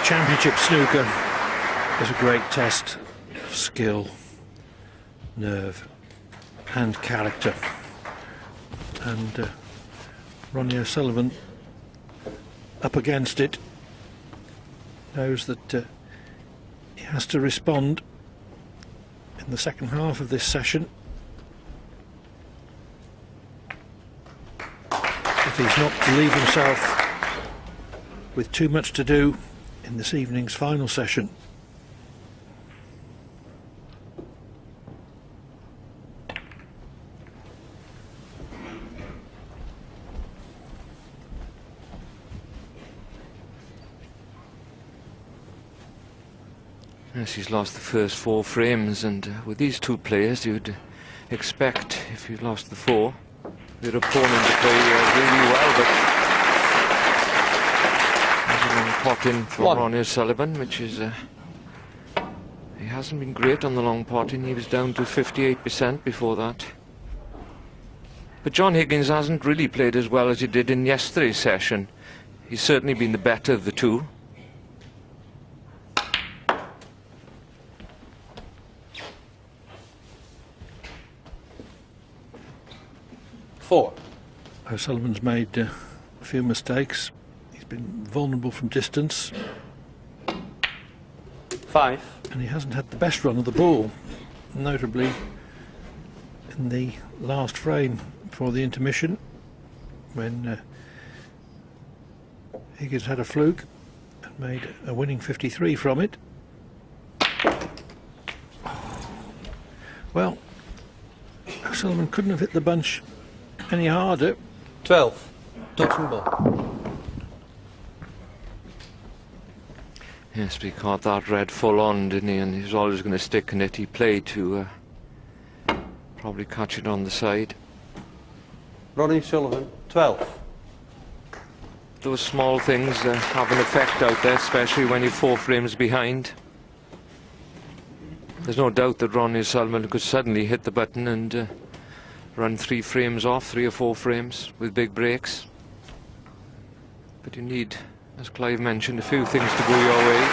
Championship snooker is a great test of skill, nerve and character, and Ronnie O'Sullivan, up against it, knows that he has to respond in the second half of this session if he's not to leave himself with too much to do in this evening's final session. Yes, he's lost the first 4 frames, and with these two players you'd expect, if you lost the 4, your opponent to play really well, but there's a long pot in for Ronnie O'Sullivan, which is he hasn't been great on the long potting. He was down to 58% before that. But John Higgins hasn't really played as well as he did in yesterday's session. He's certainly been the better of the two. O'Sullivan's made a few mistakes. He's been vulnerable from distance. 5. And he hasn't had the best run of the ball, notably in the last frame before the intermission, when Higgins had a fluke and made a winning 53 from it. Well, O'Sullivan couldn't have hit the bunch any harder. 12. Touching ball. Yes, but he caught that red full on, didn't he? And he was always going to stick in it. He played to probably catch it on the side. Ronnie O'Sullivan, 12. Those small things have an effect out there, especially when you're 4 frames behind. There's no doubt that Ronnie O'Sullivan could suddenly hit the button and run 3 frames off, 3 or 4 frames with big breaks. But you need, as Clive mentioned, a few things to go your way.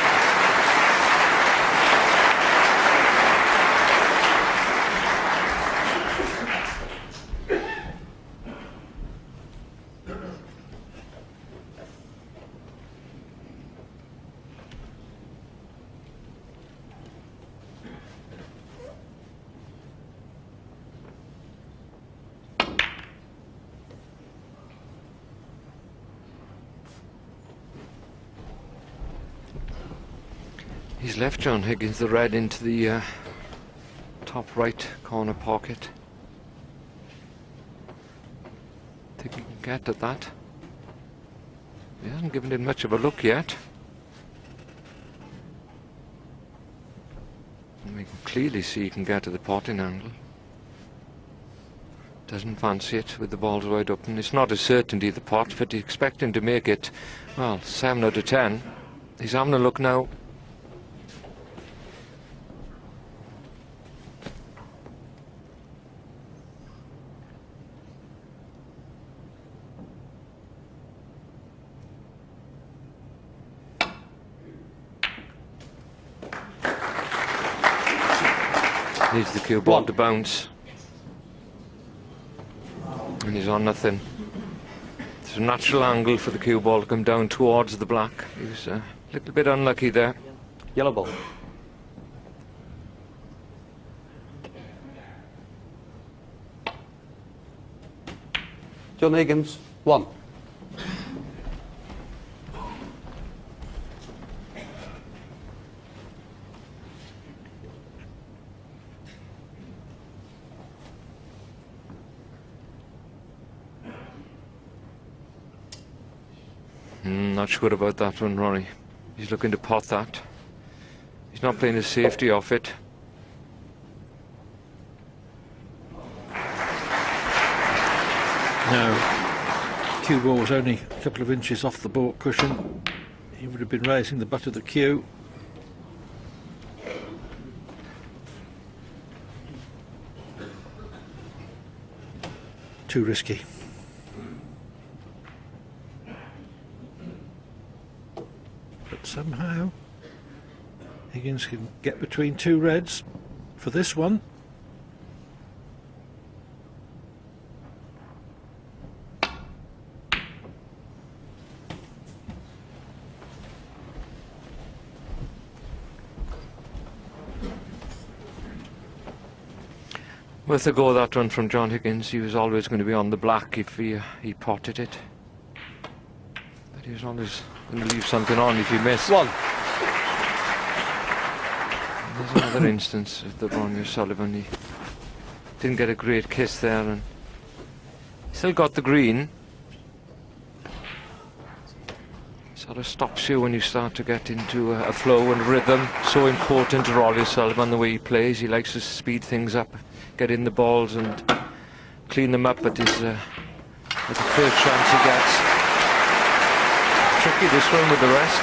He's left John Higgins the red into the top right corner pocket. Think he can get at that. He hasn't given it much of a look yet. And we can clearly see he can get to the potting angle. Doesn't fancy it with the balls wide open. It's not a certainty, the pot, but you expect him to make it, well, 7 out of 10. He's having a look now. Needs the cue ball to bounce. And he's on nothing. It's a natural angle for the cue ball to come down towards the black. He was a little bit unlucky there. Yellow ball. John Higgins, 1. Not sure about that one, Ronnie. He's looking to pot that. He's not playing his safety off it. No, cue ball was only a couple of inches off the baulk cushion. He would have been raising the butt of the cue. Too risky. somehow Higgins can get between two reds for this one. Worth a go, that one from John Higgins. He was always going to be on the black if he potted it. But he was always going to leave something on if he missed. 1. There's another instance of the Ronnie O'Sullivan. He didn't get a great kiss there, and still got the green. Sort of stops you when you start to get into a flow and rhythm. So important to Ronnie O'Sullivan, the way he plays. He likes to speed things up, get in the balls and clean them up at the first chance he gets. Tricky this one with the rest.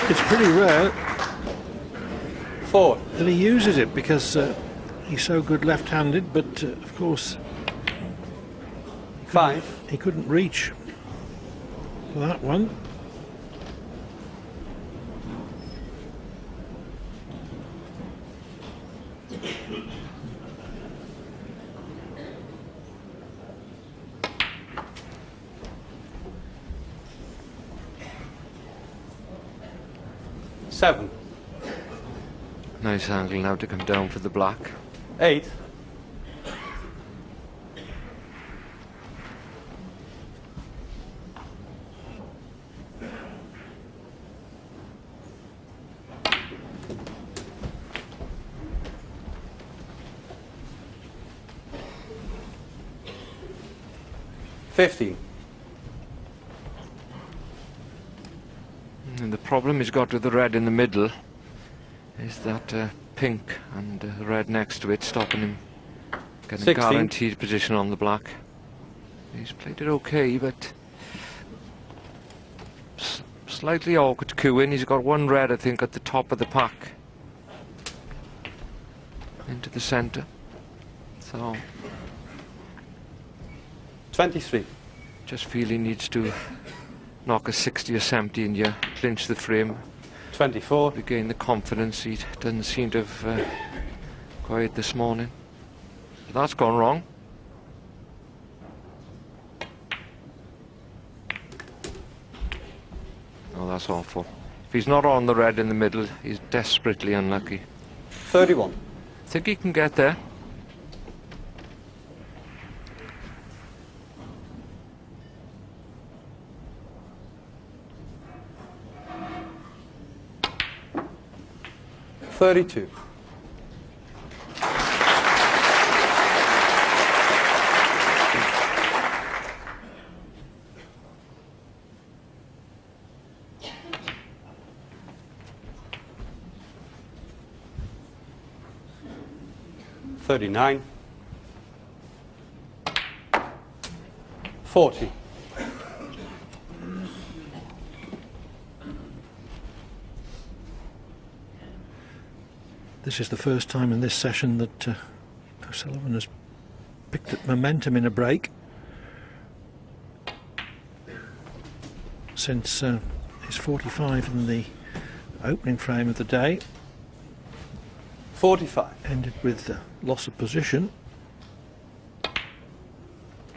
It's pretty rare 4. that he uses it because he's so good left-handed, but of course 5. he couldn't reach for that one. Seven. Nice angle now to come down for the black. 8. $15. And the problem he's got with the red in the middle is that pink and red next to it stopping him getting 16. guaranteed position on the black. He's played it okay, but slightly awkward to cue in. He's got one red, I think, at the top of the pack into the centre. So 23. just feel he needs to knock a 60 or 70 and you clinch the frame, 24. regain the confidence he doesn't seem to have quite this morning. That's gone wrong. Oh, that's awful. If he's not on the red in the middle, he's desperately unlucky. 31. I think he can get there. $32. $39. 40. This is the first time in this session that O'Sullivan has picked up momentum in a break since his 45 in the opening frame of the day 45. ended with loss of position.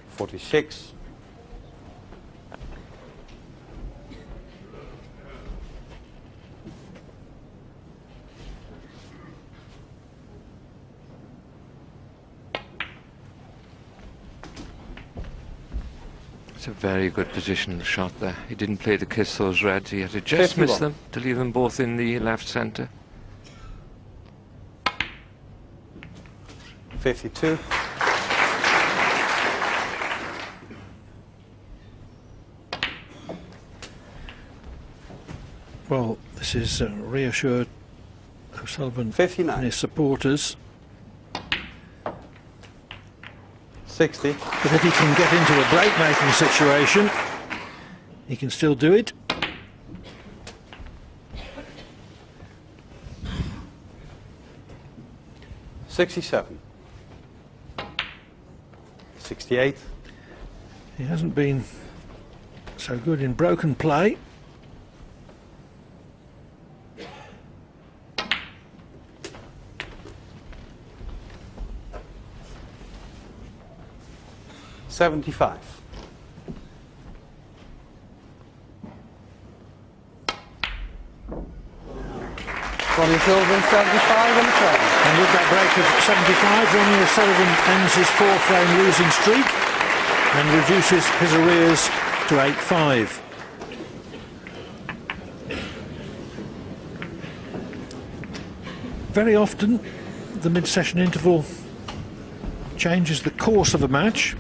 46. It's a very good positional shot there. He didn't play the kiss those reds. He had to just 51. miss them to leave them both in the left centre. 52. Well, this is reassured O'Sullivan 59. and his supporters. 60. But if he can get into a break-making situation, he can still do it. $67. 68. He hasn't been so good in broken play. $75. Ronnie O'Sullivan, 75 on the frame. And with that break of 75, Ronnie O'Sullivan ends his 4-frame losing streak and reduces his arrears to 8-5. Very often, the mid-session interval changes the course of a match.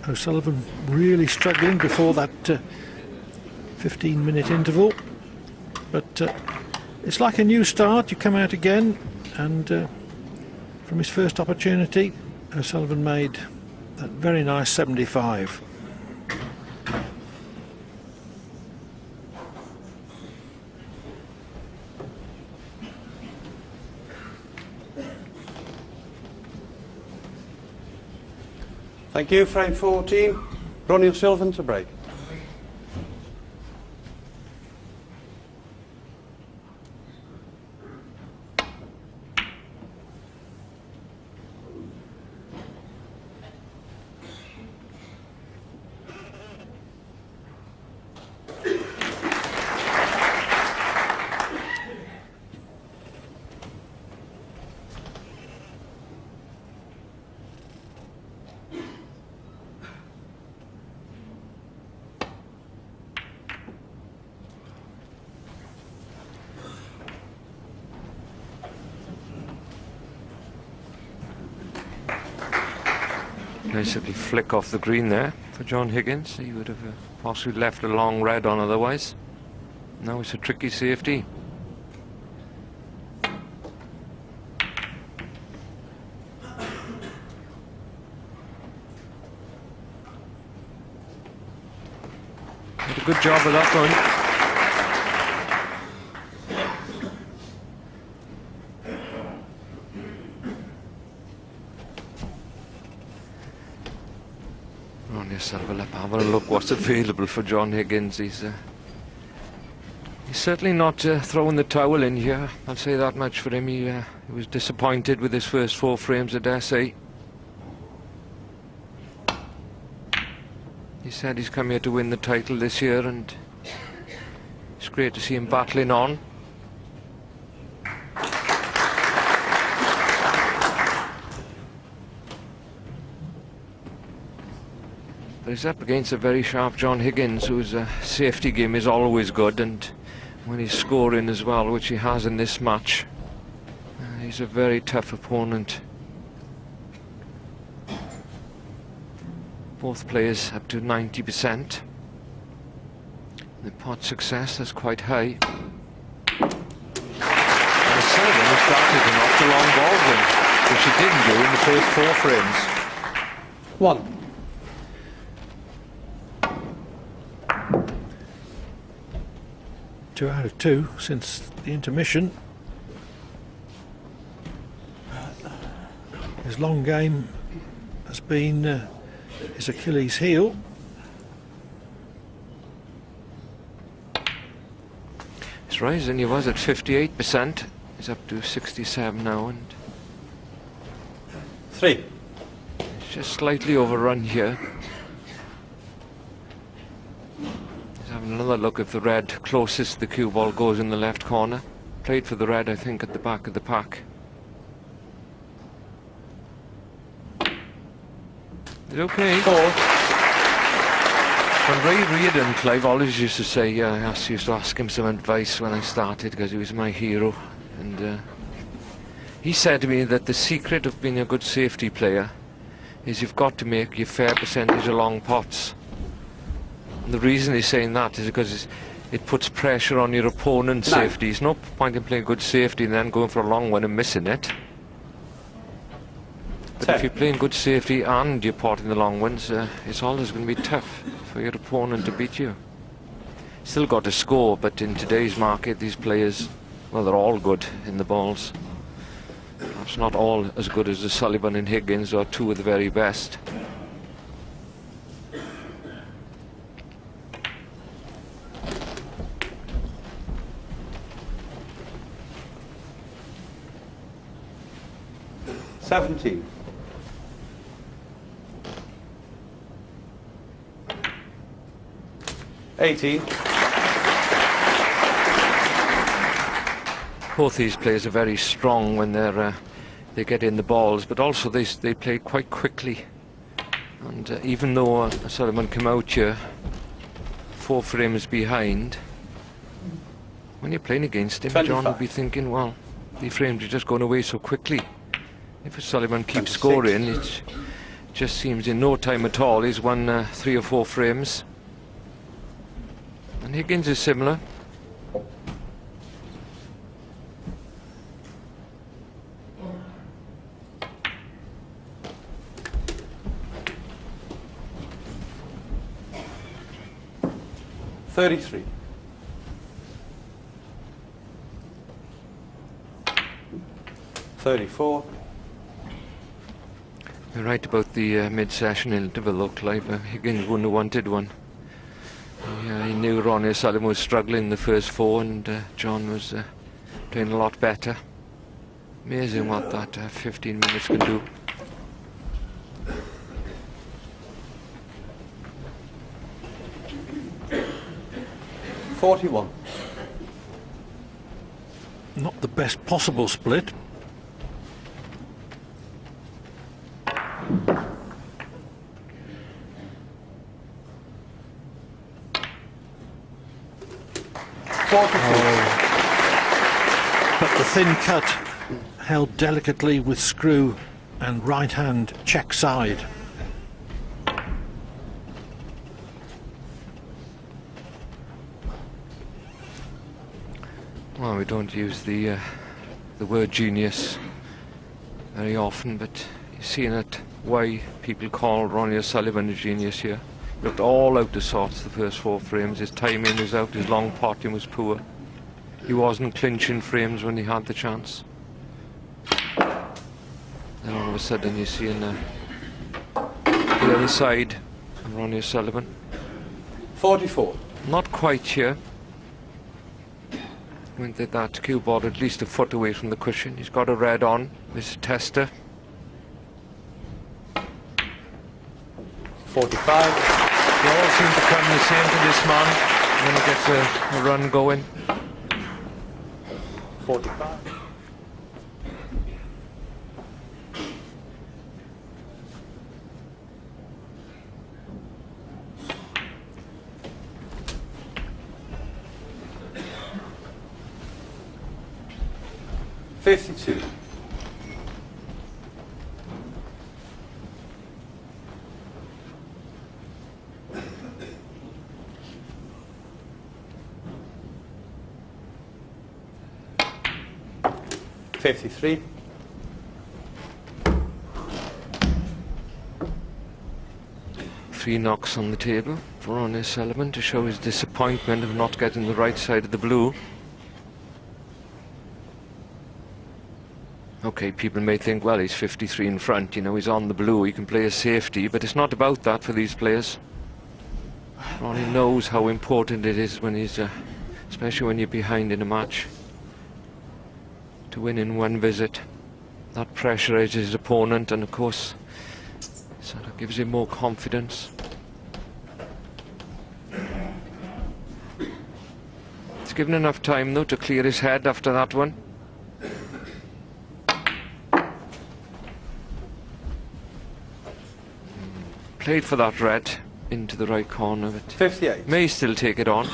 O'Sullivan really struggling before that 15-minute interval, but it's like a new start. You come out again, and from his first opportunity, O'Sullivan made that very nice 75. Thank you. Frame 14. Ronnie O'Sullivan to break. Nice little flick off the green there for John Higgins. He would have possibly left a long red on otherwise. Now it's a tricky safety. Did a good job of that one. Have a look what's available for John Higgins. He's certainly not throwing the towel in here, I'll say that much for him. He was disappointed with his first 4 frames, I dare say. He said he's come here to win the title this year, and it's great to see him battling on. But he's up against a very sharp John Higgins, whose safety game is always good, and when he's scoring as well, which he has in this match, he's a very tough opponent. Both players up to 90%. The pot success is quite high. And Sullivan has started an off the long ball win, which he didn't do in the first 4 frames. 1. 2 out of 2 since the intermission. His long game has been his Achilles heel. He's rising. He was at 58%. He's up to 67 now, and 3. he's just slightly overrun here. Another look at the red closest the cue ball goes in the left corner. Played for the red, I think, at the back of the pack. Is it okay? 4. When Ray Reardon, Clive always used to say, I used to ask him some advice when I started, because he was my hero, and he said to me that the secret of being a good safety player is you've got to make your fair percentage of long pots. And the reason he's saying that is because it puts pressure on your opponent's safety. There's no point in playing good safety and then going for a long one and missing it. But if you're playing good safety and you're potting the long ones, it's always going to be tough for your opponent to beat you. Still got to score, but in today's market, these players, well, they're all good in the balls. Perhaps not all as good as O'Sullivan and Higgins, or two of the very best. $17. $18. Both these players are very strong when they get in the balls, but also they play quite quickly. And even though O'Sullivan came out here 4 frames behind, when you're playing against him, 25. John will be thinking, well, the frames are just going away so quickly. If O'Sullivan keeps scoring, it just seems in no time at all he's won 3 or 4 frames. And Higgins is similar. $33. $34. You're right about the mid-session interval though, Clive. Higgins wouldn't have wanted one. He knew Ronnie O'Sullivan was struggling in the first 4, and John was playing a lot better. Amazing what that 15 minutes can do. $41. Not the best possible split. But the thin cut held delicately with screw and right hand check side. Well, we don't use the word genius very often, but you're seeing it why people call Ronnie O'Sullivan a genius here. Looked all out of sorts the first 4 frames. His timing was out, his long potting was poor. He wasn't clinching frames when he had the chance. Then all of a sudden you're seeing the other side of Ronnie O'Sullivan. 44. Not quite here. Went at that cue board at least a foot away from the cushion. He's got a red on, Mr. Tester. 45. They all seem to come the same to this man when he gets a run going. 45. $52. $53. Three knocks on the table for Ronnie O'Sullivan to show his disappointment of not getting the right side of the blue. Okay, people may think, well, he's 53 in front, you know, he's on the blue, he can play a safety, but it's not about that for these players. Ronnie knows how important it is when he's, especially when you're behind in a match, to win in one visit. That pressurizes his opponent, and of course, sort of gives him more confidence. It's given enough time, though, to clear his head after that one. Played for that red into the right corner of it. 58. May still take it on.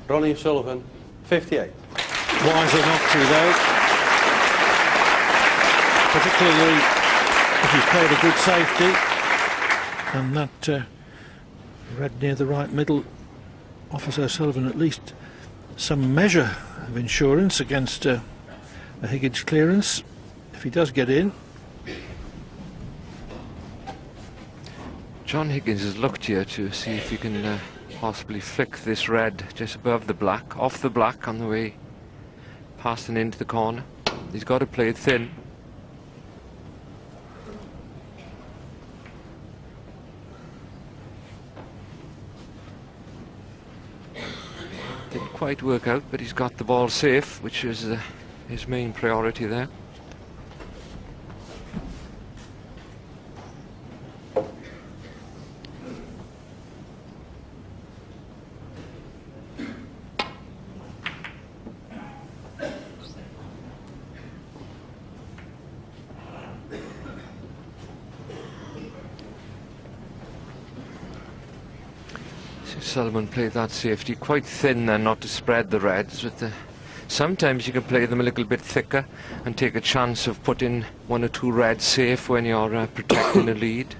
Ronnie O'Sullivan, 58. Wiser not to, though. Particularly if he's played a good safety. And that red near the right middle offers O'Sullivan at least some measure of insurance against a Higgins clearance if he does get in. John Higgins has looked here to see if he can possibly flick this red just above the black, off the black on the way past and into the corner. He's got to play it thin. Didn't quite work out, but he's got the ball safe, which is his main priority there. Sullivan played that safety quite thin then, not to spread the reds. Sometimes you can play them a little bit thicker and take a chance of putting one or two reds safe when you're protecting a lead.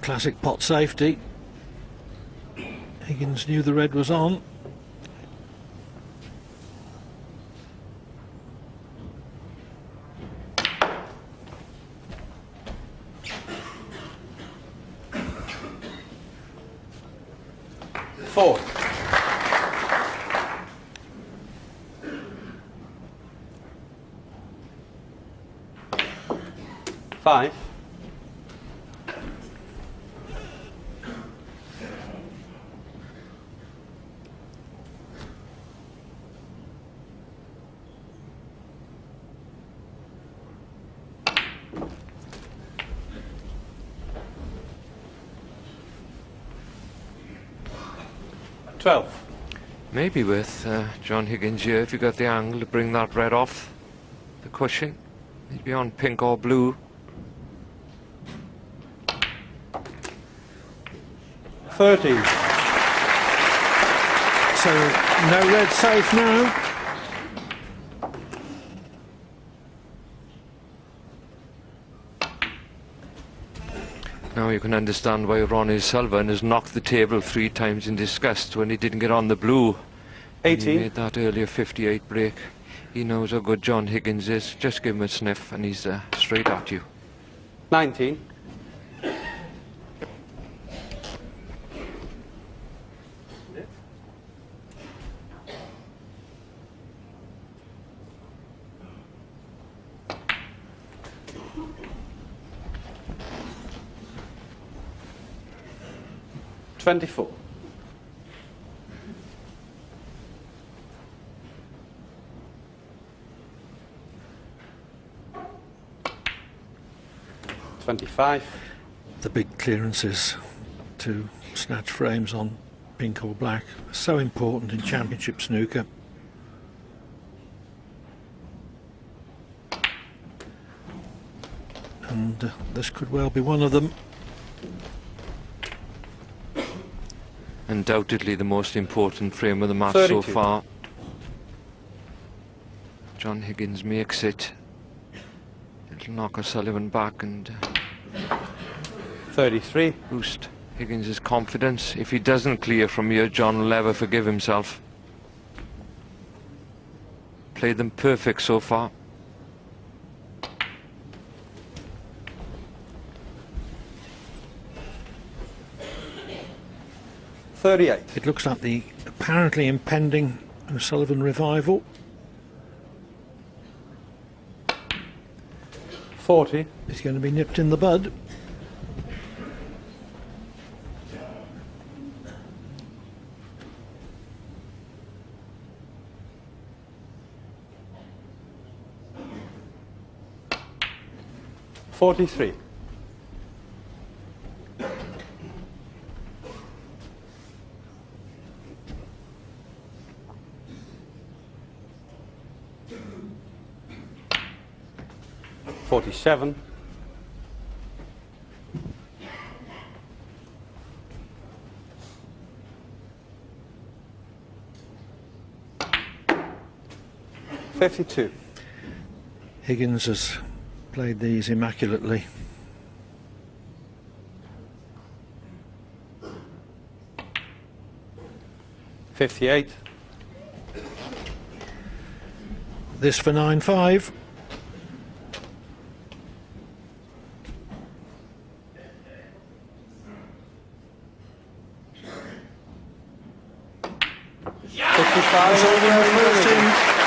Classic pot safety. Higgins knew the red was on. Four. Five. 12. Maybe with John Higgins here, if you got the angle to bring that red off the cushion, he'd be on pink or blue. 13. So no red safe now. Now you can understand why Ronnie Sullivan has knocked the table 3 times in disgust when he didn't get on the blue. 18. He made that earlier 58 break. He knows how good John Higgins is. Just give him a sniff and he's straight at you. 19. $24. $25. The big clearances to snatch frames on pink or black are so important in championship snooker. And this could well be one of them. Undoubtedly the most important frame of the match 32. so far. John Higgins makes it. It'll knock O'Sullivan back and 33. boost Higgins' confidence. If he doesn't clear from here, John will never forgive himself. Played them perfect so far. $38. It looks like the apparently impending O'Sullivan revival. 40. It's going to be nipped in the bud. $43. $47. 52. Higgins has played these immaculately. $58. This for 9-5.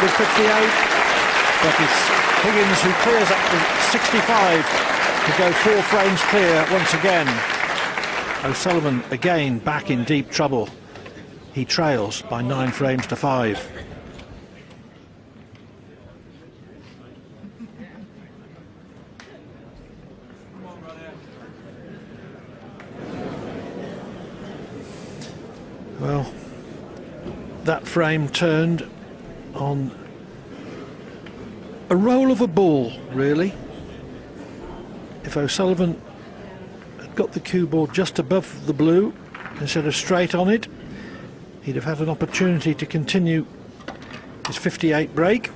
With 58, but it's Higgins who clears up to 65 to go 4 frames clear once again. O'Sullivan again back in deep trouble. He trails by 9 frames to 5. Well, that frame turned on a roll of a ball, really. If O'Sullivan had got the cue ball just above the blue instead of straight on it, he'd have had an opportunity to continue his 58 break.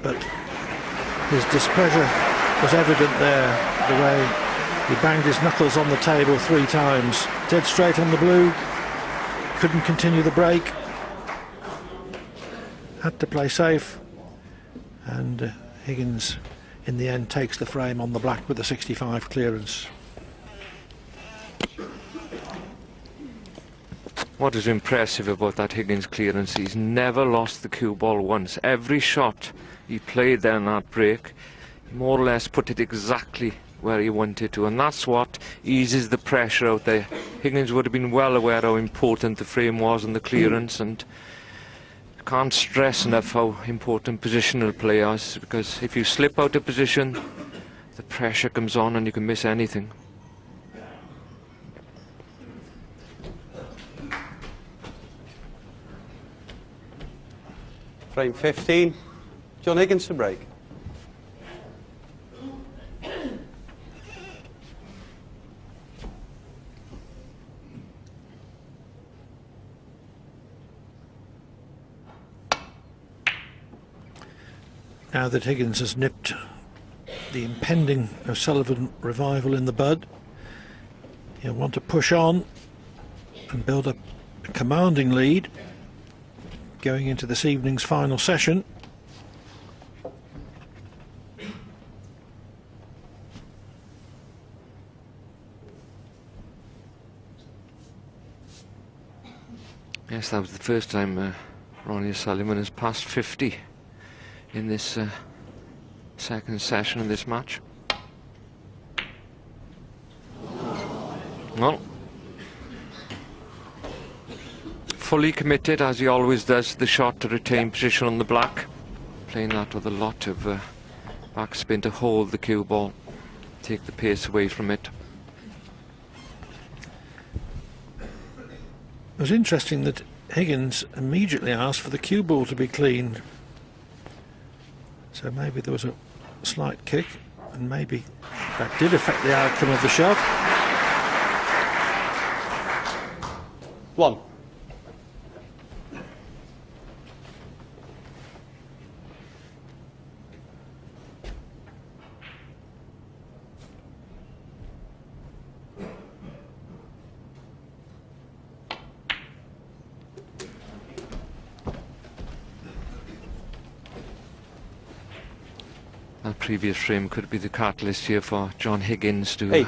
But his displeasure was evident there, the way he banged his knuckles on the table 3 times. Dead straight on the blue, couldn't continue the break, had to play safe, and Higgins in the end takes the frame on the black with a 65 clearance. What is impressive about that Higgins clearance, he's never lost the cue ball once. Every shot he played there in that break, he more or less put it exactly where he wanted to, and that's what eases the pressure out there. Higgins would have been well aware how important the frame was and the clearance, and can't stress enough how important positional play is, because if you slip out of position, the pressure comes on and you can miss anything. Frame 15. John Higgins to break. Now that Higgins has nipped the impending O'Sullivan revival in the bud, he'll want to push on and build up a commanding lead going into this evening's final session. Yes, that was the first time Ronnie O'Sullivan has passed 50 in this second session of this match. Well, fully committed, as he always does, to the shot to retain position on the black. Playing that with a lot of backspin to hold the cue ball, take the pace away from it. It was interesting that Higgins immediately asked for the cue ball to be cleaned. So maybe there was a slight kick, and maybe that did affect the outcome of the shot. 1. That previous frame could be the catalyst here for John Higgins to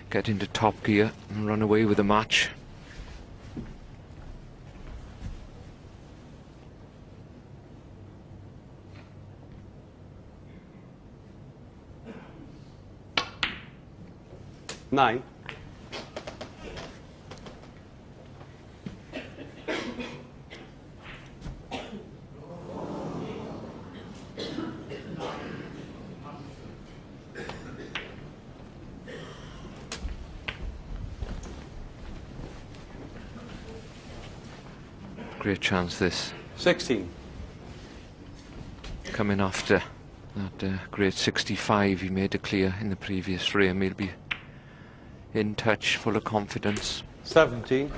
get into top gear and run away with the match. Nine. Great chance this. 16. Coming after that great 65 he made it clear in the previous frame. He'll be in touch, full of confidence. 17.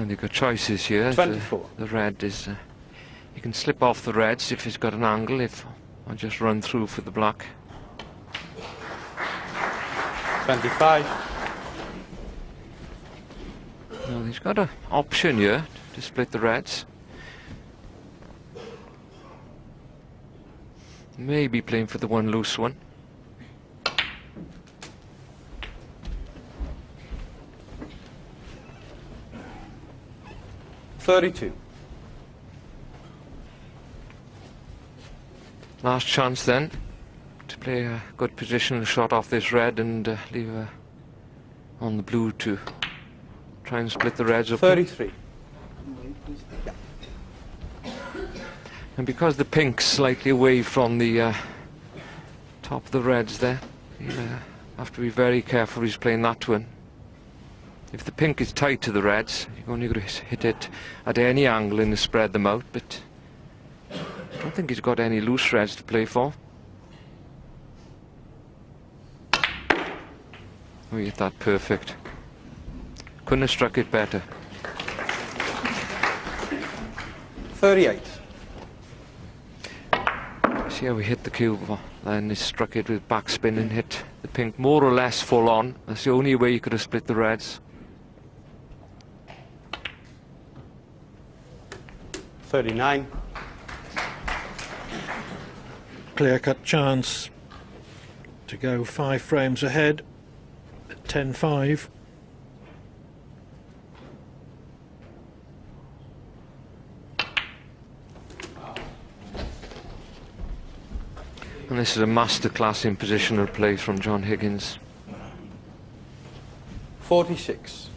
And you've got choices here. 24. The red is... you can slip off the reds if he's got an angle, or just run through for the black. 25. Now he's got an option here to split the reds. Maybe playing for the one loose one. $32. Last chance then to play a good positional shot off this red and leave on the blue to try and split the reds up. 33. And because the pink's slightly away from the top of the reds there, he'll have to be very careful he's playing that one. If the pink is tight to the reds, you're only going to hit it at any angle and spread them out, but I don't think he's got any loose reds to play for. Oh, he hit that perfect. Couldn't have struck it better. 38. See how we hit the cube, then he struck it with backspin and hit the pink more or less full on. That's the only way you could have split the reds. 39. Clear-cut chance to go 5 frames ahead at 10-5. And this is a masterclass in positional play from John Higgins. 46.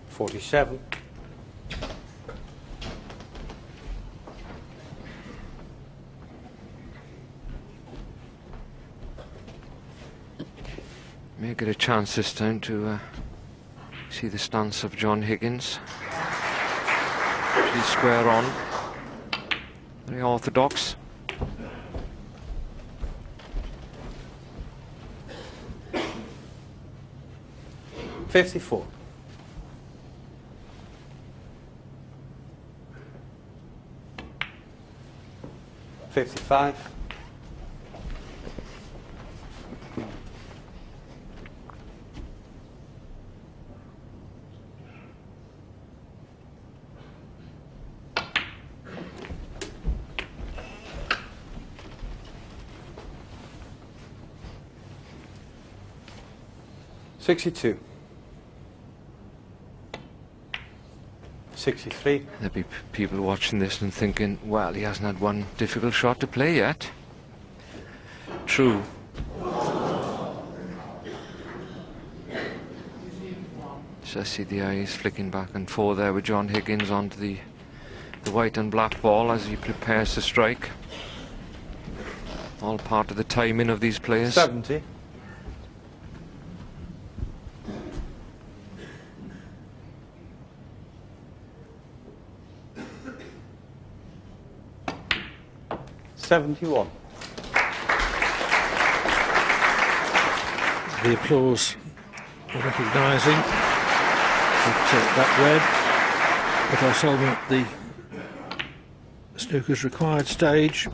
47. May get a chance this time to see the stance of John Higgins. He's square on, very orthodox. $54. 55. $62. 63. There'll be people watching this and thinking, well, he hasn't had one difficult shot to play yet. True. So I see the eyes flicking back and forth there with John Higgins onto the white and black ball as he prepares to strike. All part of the timing of these players. 70. $71. The applause recognising that red with O'Sullivan at the snooker's required stage.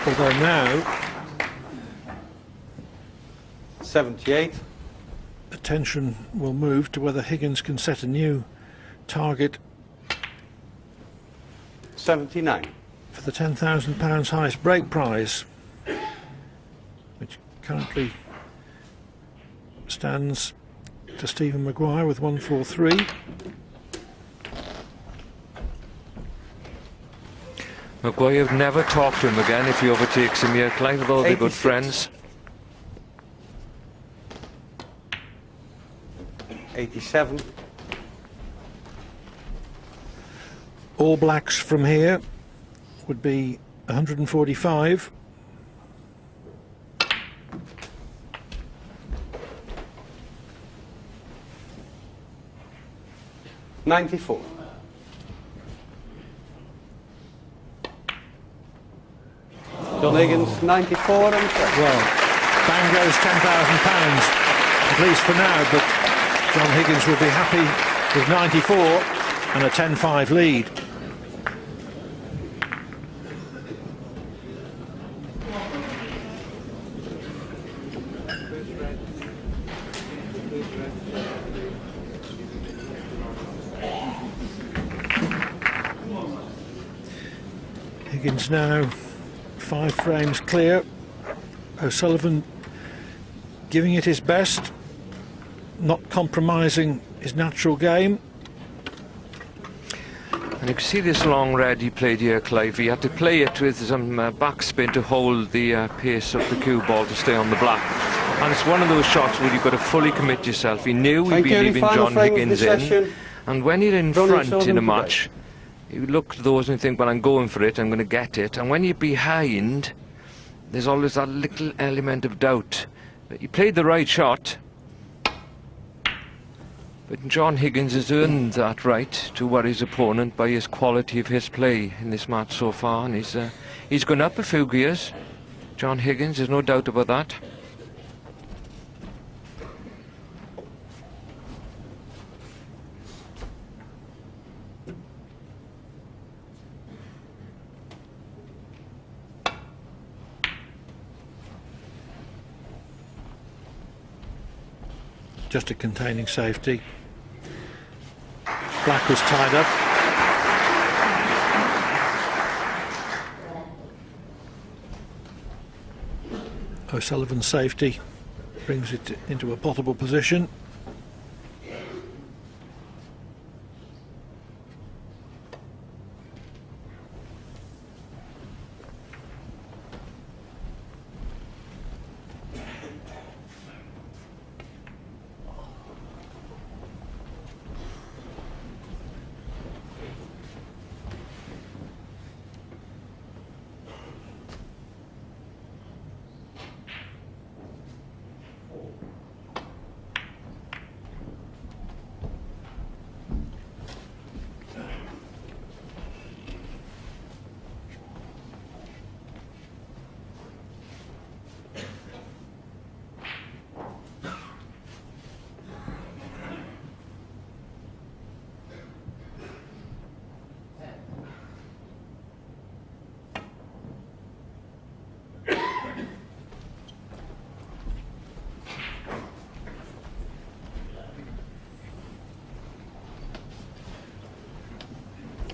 Although now 78. attention will move to whether Higgins can set a new target 79. for the £10,000 highest break prize, which currently stands to Stephen Maguire with 143. Maguire would never talk to him again if he overtakes him here, Clive, although they're good 86. friends. 87. All blacks from here would be 145. $94. 1 John Higgins, 94 and Well, bang goes £10,000, at least for now, but John Higgins will be happy with 94 and a 10-5 lead. Higgins now 5 frames clear. O'Sullivan giving it his best, not compromising his natural game. And you can see this long red he played here, Clive. He had to play it with some backspin to hold the pace of the cue ball to stay on the black. And it's one of those shots where you've got to fully commit yourself. He knew he'd be leaving John Higgins in. And when you're in front in a match, you look at those and think, well, I'm going for it, I'm going to get it. And when you're behind, there's always that little element of doubt. But he played the right shot. But John Higgins has earned that right to worry his opponent by his quality of his play in this match so far. And he's gone up a few gears. John Higgins, there's no doubt about that. Just a containing safety. Black was tied up. O'Sullivan's safety brings it into a potable position.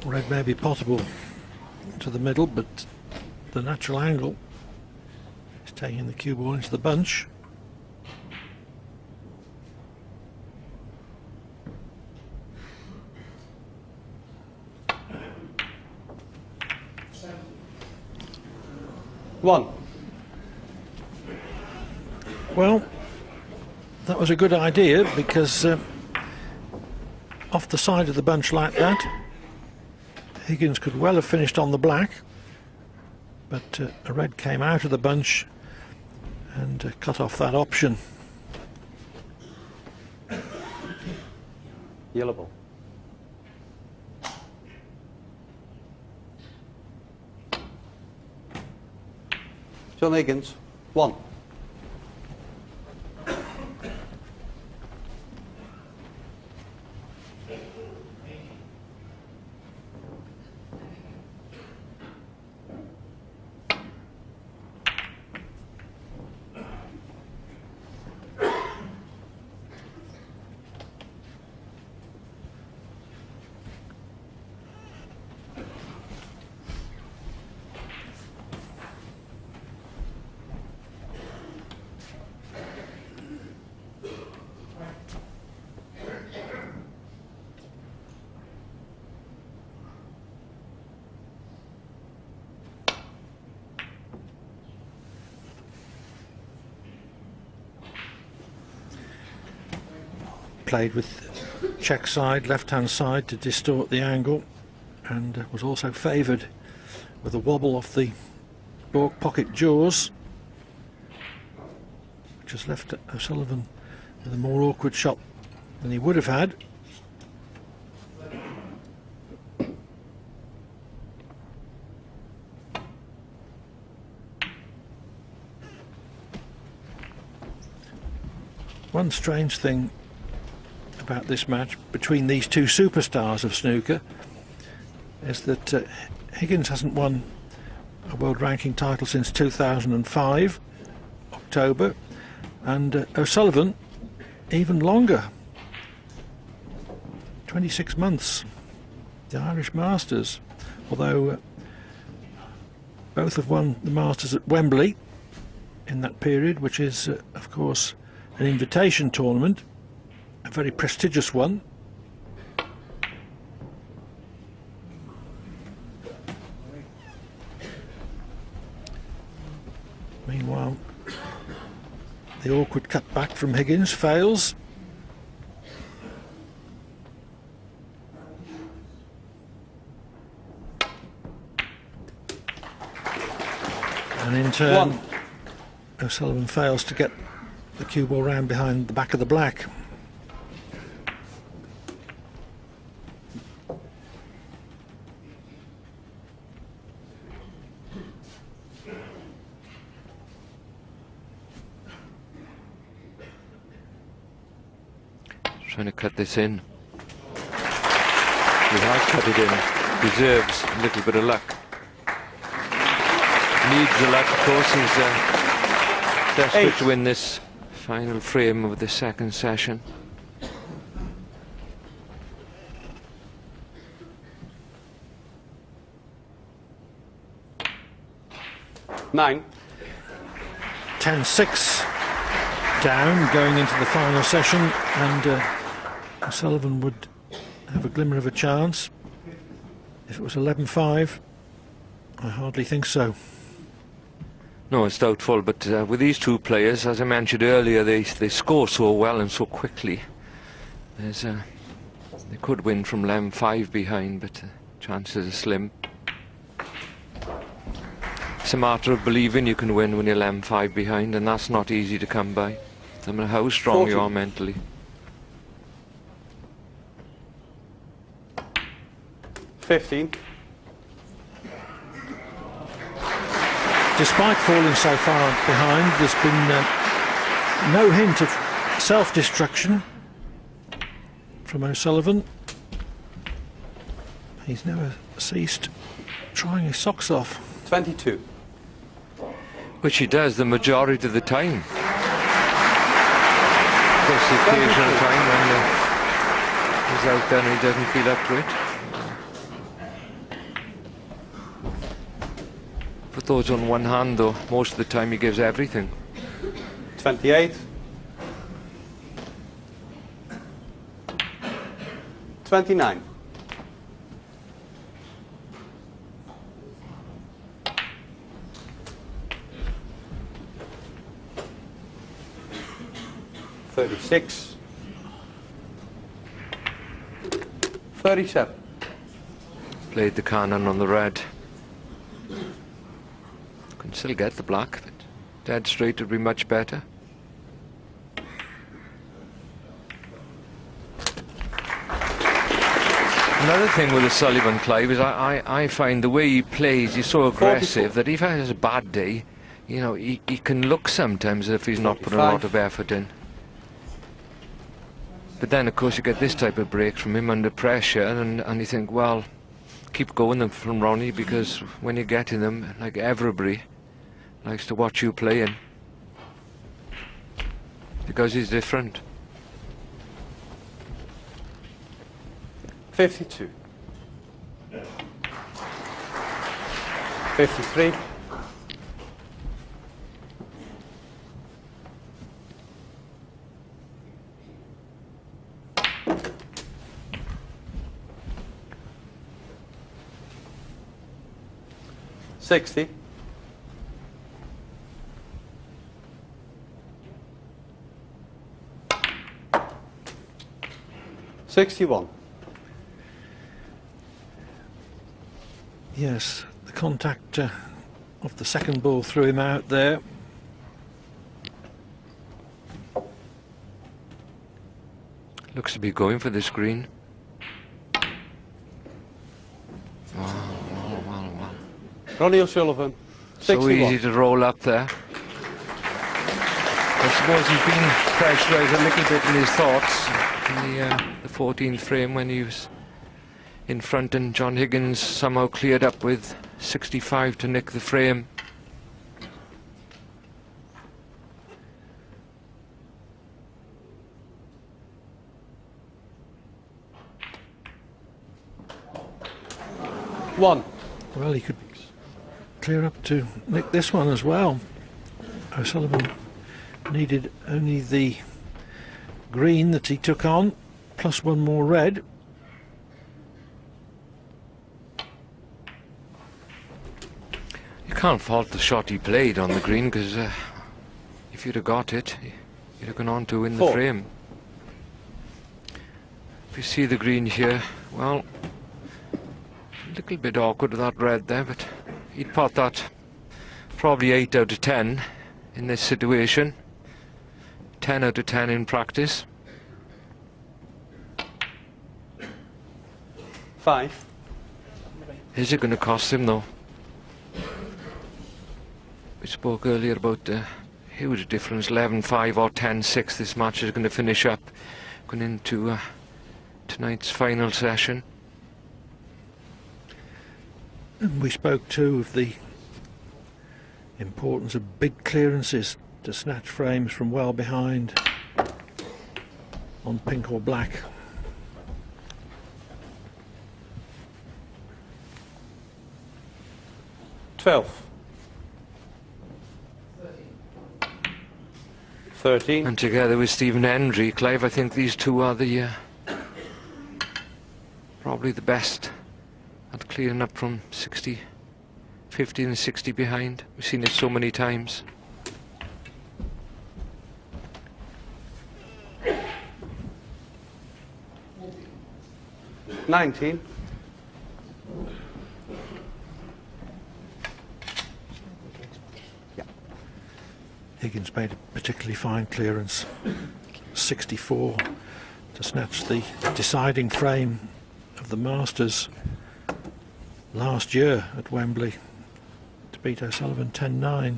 Red may be potable to the middle, but the natural angle is taking the cue ball into the bunch. One. Well, that was a good idea, because off the side of the bunch like that, Higgins could well have finished on the black, but a red came out of the bunch and cut off that option. Yellow ball. John Higgins, 1. Played with check side, left hand side to distort the angle, and was also favoured with a wobble off the baulk pocket jaws, which has left O'Sullivan with a more awkward shot than he would have had. one strange thing about this match between these two superstars of snooker is that Higgins hasn't won a world ranking title since 2005 October, and O'Sullivan even longer, 26 months, the Irish Masters, although both have won the Masters at Wembley in that period, which is of course an invitation tournament, a very prestigious one. Meanwhile, the awkward cut back from Higgins fails. And in turn, O'Sullivan fails to get the cue ball round behind the back of the black. Trying to cut this in. He has cut it in. Deserves a little bit of luck. Needs the luck, of course. He's desperate to win this final frame of the second session. Nine. 10-6 down going into the final session, and O'Sullivan would have a glimmer of a chance. If it was 11-5, I hardly think so. No, it's doubtful, but with these two players, as I mentioned earlier, they score so well and so quickly. They could win from 11-5 behind, but chances are slim. It's a matter of believing you can win when you're 11-5 behind, and that's not easy to come by, no matter how strong 40. you are mentally. 15. Despite falling so far behind, there's been no hint of self-destruction from O'Sullivan. He's never ceased trying his socks off. 22. Which he does the majority of the time. Of course, the occasional time when he's out there and he doesn't feel up to it. Put those on one hand, though, most of the time he gives everything. 28. 29. 36. 37. Played the cannon on the red. Can still get the black, but dead straight would be much better. Another thing with the Sullivan, Clive, is I find the way he plays, he's so aggressive 44. that if he has a bad day, you know, he can look sometimes as if he's not putting a lot of effort in. But then, of course, you get this type of break from him under pressure, and you think, well, keep going them from Ronnie, because when you're getting them, like everybody likes to watch you playing, because he's different. 52. 53. 60. 61. Yes, the contact of the second ball threw him out there. Looks to be going for this green. Ronnie O'Sullivan, 61. So easy to roll up there. I suppose he's been pressurised a little bit in his thoughts in the 14th frame when he was in front, and John Higgins somehow cleared up with 65 to nick the frame. One. Well, he could clear up to nick this one as well. O'Sullivan needed only the green that he took on, plus one more red. You can't fault the shot he played on the green, because if you'd have got it, you'd have gone on to win the frame. If you see the green here, well, a little bit awkward with that red there, but he'd pot that probably 8 out of 10 in this situation. 10 out of 10 in practice. 5. Is it going to cost him though? We spoke earlier about the huge difference, 11-5 or 10-6 this match is going to finish up, going into tonight's final session. And we spoke too of the importance of big clearances to snatch frames from well behind on pink or black. $12. 13. And together with Stephen Hendry, Clive, I think these two are the probably the best at clearing up from 60, 50 and 60 behind. We've seen it so many times. $19. Higgins made a particularly fine clearance, 64, to snatch the deciding frame of the Masters last year at Wembley to beat O'Sullivan 10-9.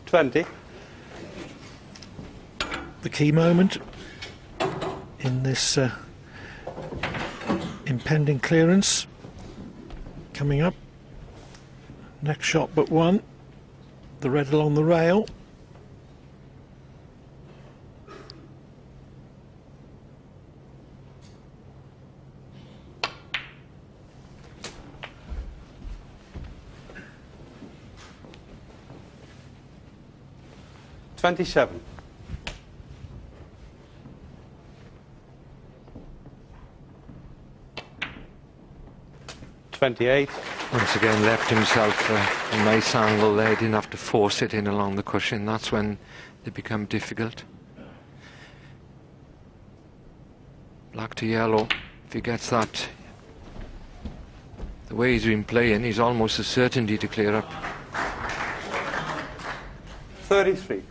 $20. The key moment in this impending clearance coming up. Next shot but one, the red along the rail. $27. $28. Once again left himself a nice angle there. He didn't have to force it in along the cushion. That's when they become difficult. Black to yellow. If he gets that, the way he's been playing, he's almost a certainty to clear up. 33.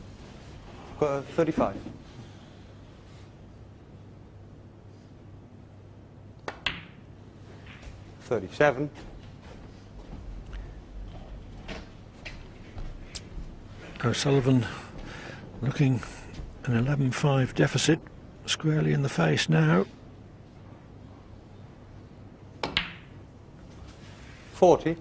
35. $37. O'Sullivan looking an 11-5 deficit squarely in the face now. 40.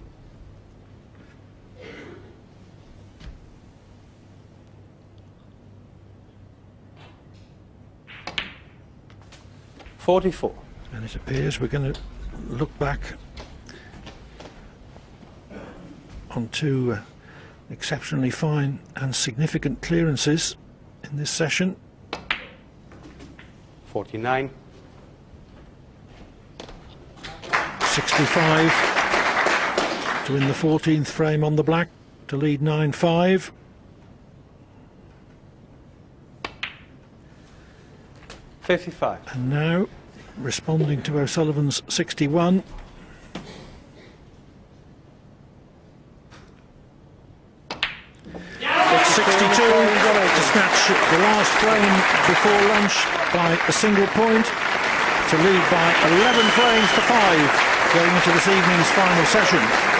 $44. And it appears we're going to look back on two exceptionally fine and significant clearances in this session. 49. 65 to win the 14th frame on the black to lead 9-5. $55. And now responding to O'Sullivan's 61. It's 62 to snatch the last frame before lunch by a single point. to lead by 11 frames to 5 going into this evening's final session.